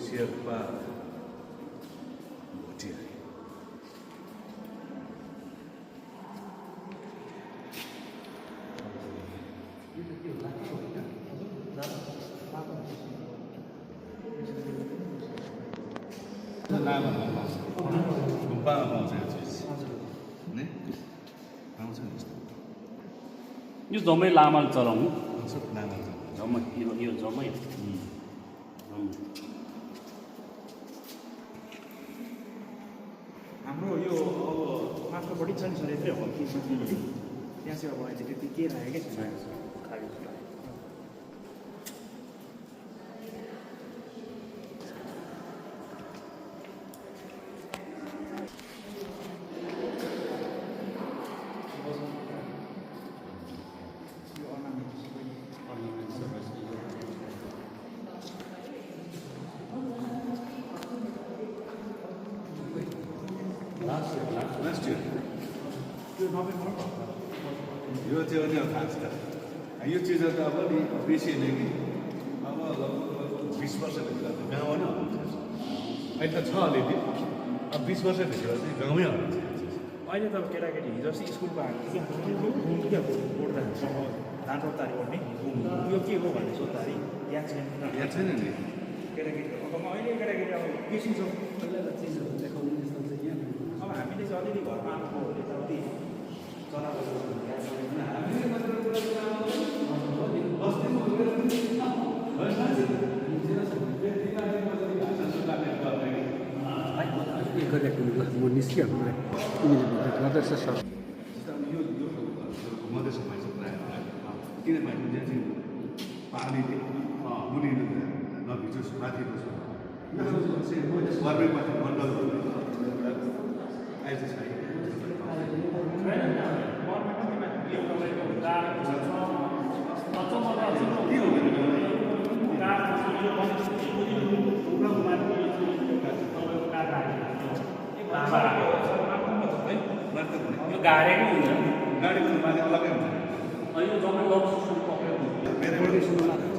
शेर्पा भोटिया लामा गुम्पामा पाउँछ यो चिज नि पाउँछ नि यो जम्मै लामाले चलाउनु लामा जम्मै यो जम्मै हाम्रो यो अब माथिल्लोपट्टि छ नि सर यत्रै हो कि माथिल्लोपट्टि त्यहाँ चाहिँ अब अहिले त्यति के राखेकै छैन खाली लास्ट इयर त्यो नोभेम्बर यो चाहिँ अनि थाहा छ यो चिजहरू त अब नि बेसी नै कि अब लगभग 20 वर्षभित्र त गाउँ नै हुन्छ अहिले त छ अलिअलि अब 20 वर्षभित्र चाहिँ गाउँमै हुन्छ अहिले त केटाकेटी हिजो अस्ति स्कुलको आएको थियो क्या बोर्डमा धान रोप्दाखेरि ओर्ने यो के हो भनेर सोद्धाखेरि याद छैन याद छैन नि केटाकेटी अब अहिले केटाकेटी अब बेसी छ चिजहरू देखाउनु अब हामीले चाहिँ अलिअलि घरमा आएको यताउति चलाएको म निस्किहाल्नु गर्दैछ सर मधेसमा चाहिँ प्रायः किनभने चाहिँ पानीले मुनि नभिजोस् माथि बस्छ घरमै माथि मण्डलहरू आइज छैन यो गाडेको हुन्छ गाडीको माथि अलग्गै हुन्छ यो जम्मै लक्ष्य पक्रेको हुन्छ